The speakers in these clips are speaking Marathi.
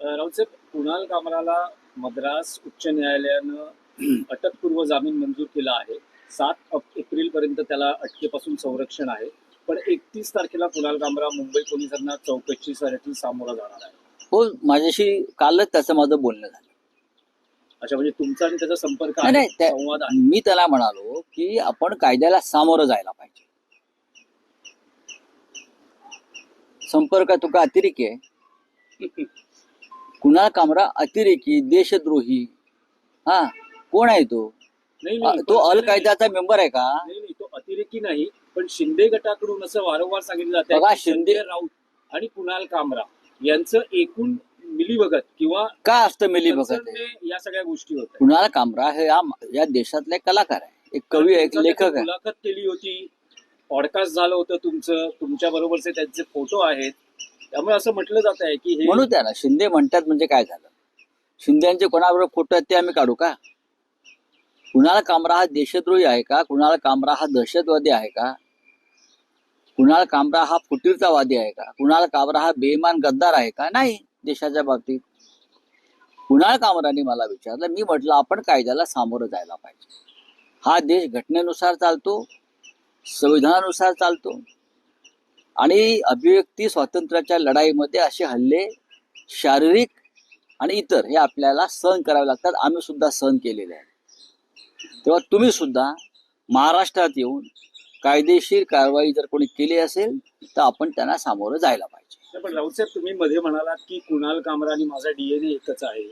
राऊतसाहेब, कुणाल कामराला मद्रास उच्च न्यायालयानं अटकपूर्व जामीन मंजूर केला आहे. 7 एप्रिल पर्यंत त्याला अटकेपासून संरक्षण आहे. पण 31 तारखेला कुणाल कामरा मुंबई पोलिसांना चौकशीसाठी सामोरा जाणार आहे. हो, माझ्याशी कालच त्याचं माझं बोलणं झालं. अच्छा, म्हणजे तुमचा आणि त्याचा संपर्क नाही, आहे, नाही, संवाद आहे. मी त्याला म्हणालो की आपण कायद्याला सामोरं जायला पाहिजे. संपर्क तुका अतिरेकी आहे. कुणाल कामरा अतिरेकी, देशद्रोही. हा, कोण आहे तो? नाही नाही, तो पण अल नाही, कायद्याचा मेंबर आहे का? नाही नाही, तो अतिरेकी नाही. पण शिंदे गटाकडून असं वारंवार सांगितलं जातं बघा, की संजय राऊत आणि कुणाल कामरा यांचं एकूण मिलीभगत किंवा का असतं मिलीभगत? कन्सर्नने या सगळ्या गोष्टी होत्या. कुणाल कामरा हे या देशातले कलाकार आहे, एक कवी आहे, एक लेखक आहे. मुलाखत केली होती, पॉडकास्ट झालं होतं तुमचं, तुमच्या बरोबरचे त्यांचे फोटो आहेत. त्यामुळे असं म्हटलं जात आहे की हे म्हणू त्याला शिंदे म्हणतात म्हणजे काय झालं? शिंदेचे कोणाबरोबर फोटो आहेत ते आम्ही काढू का? कुणाल कामरा हा देशद्रोही आहे का? कुणाल कामरा हा दहशतवादी आहे का? कुणाल कामरा हा फुटीरतावादी आहे का? कुणाल कामरा हा बेईमान गद्दार आहे का? नाही. देशाच्या बाबतीत कुणाल कामराने मला विचारलं, मी म्हटलं आपण कायद्याला सामोरं जायला पाहिजे. हा देश घटनेनुसार चालतो, संविधानानुसार चालतो आणि अभिव्यक्ती स्वातंत्र्याच्या लढाईमध्ये असे हल्ले शारीरिक आणि इतर हे आपल्याला सहन करावे लागतात. आम्ही सुद्धा सहन केलेले आहे. तेव्हा तुम्ही सुद्धा महाराष्ट्रात येऊन कायदेशीर कारवाई जर कोणी केली असेल तर आपण त्यांना सामोरं जायला पाहिजे. पण राऊतसाहेब, तुम्ही मध्ये म्हणालात की कुणाल कामरा आणि माझा DNA एकच आहे.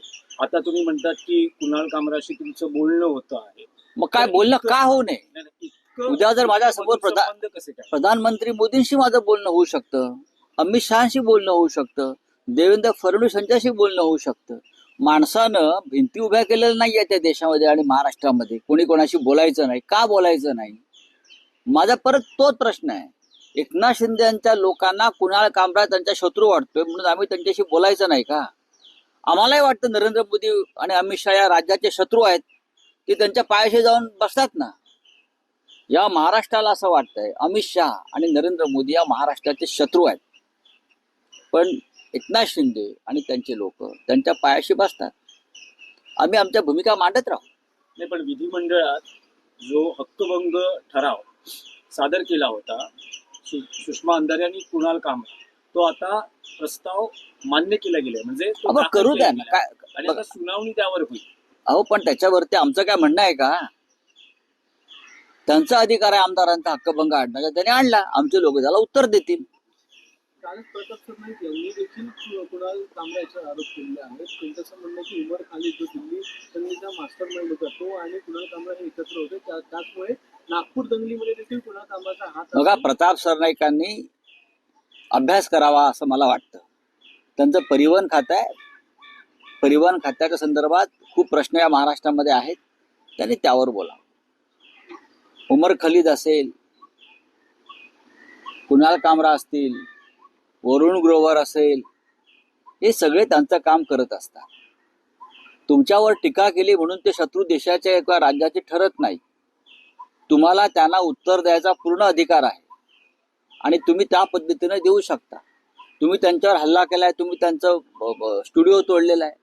आता तुम्ही म्हणतात की कुणाल कामराशी तुमचं बोलणं होतं आहे. मग काय बोलणं का होऊ नये? उद्या जर माझ्यासमोर प्रधानमंत्री मोदींशी माझं बोलणं होऊ शकतं, अमित शहाशी बोलणं होऊ शकतं, देवेंद्र फडणवीस यांच्याशी बोलणं होऊ शकतं. माणसानं भिंती उभ्या केलेल्या नाहीये त्या देशामध्ये आणि महाराष्ट्रामध्ये. कोणी कोणाशी बोलायचं नाही का? बोलायचं नाही? माझा परत तोच प्रश्न आहे. एकनाथ शिंदे यांच्या लोकांना कुणाल कामरा त्यांचा शत्रू वाटतोय म्हणून आम्ही त्यांच्याशी बोलायचं नाही का? आम्हालाही वाटतं नरेंद्र मोदी आणि अमित शहा या राज्याचे शत्रू आहेत, ते त्यांच्या पायाशी जाऊन बसतात ना. या महाराष्ट्राला असं वाटतंय अमित शहा आणि नरेंद्र मोदी या महाराष्ट्राचे शत्रू आहेत, पण एकनाथ शिंदे आणि त्यांचे लोक त्यांच्या पायाशी बसतात. आम्ही आमच्या भूमिका मांडत राहू. नाही, पण विधिमंडळात जो हक्कभंग ठराव सादर केला होता सुषमा अंधारे आणि कुणाल कामरा, तो आता प्रस्ताव मान्य केला गेलाय. म्हणजे करू द्या ना, काय आणि आता सुनावणी त्यावर होईल. अहो, पण त्याच्यावरती आमचं काय म्हणणं आहे का? त्यांचा अधिकार आहे आमदारांचा हक्कभंग आणण्याचा, त्याने आणला. आमचे लोक त्याला उत्तर देतील. कालच प्रताप सरनाईक यांनी देखील कुणाल कामरा याच्यावर आरोप केलेले आहेत. त्यांचं म्हणणं की उमर खालिद जो दिल्ली दंगलीचा मास्टर माइंड होता, तो आणि कुणाल कामरा हे एकत्र होते. त्याचमुळे नागपूर दंगलीमध्ये देखील कुणाल कामराचा हात. बघा, प्रताप सरनाईकांनी अभ्यास करावा असं मला वाटतं. त्यांचं परिवहन खातं आहे. परिवहन खात्याच्या संदर्भात खूप प्रश्न या महाराष्ट्रामध्ये आहेत. त्यांनी त्यावर बोला. उमर खालिद असेल, कुणाल कामरा असतील, वरुण ग्रोवर असेल, हे सगळे त्यांचं काम करत असतात. तुमच्यावर टीका केली म्हणून ते शत्रू देशाच्या एका राज्याचे ठरत नाही. तुम्हाला त्यांना उत्तर द्यायचा पूर्ण अधिकार आहे आणि तुम्ही त्या पद्धतीने देऊ शकता. तुम्ही त्यांच्यावर हल्ला केलाय, तुम्ही त्यांचं स्टुडिओ तोडलेला आहे,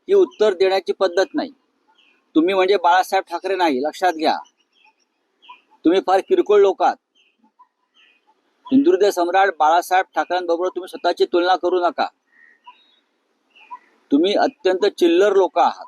ही उत्तर देण्याची पद्धत नाही. तुम्ही म्हणजे बाळासाहेब ठाकरे नाही, लक्षात घ्या. तुम्ही फार किरकोळ लोक आहात. हिंदुहृदय सम्राट बाळासाहेब ठाकरेंबरोबर तुम्ही स्वतःची तुलना करू नका. तुम्ही अत्यंत चिल्लर लोक आहात.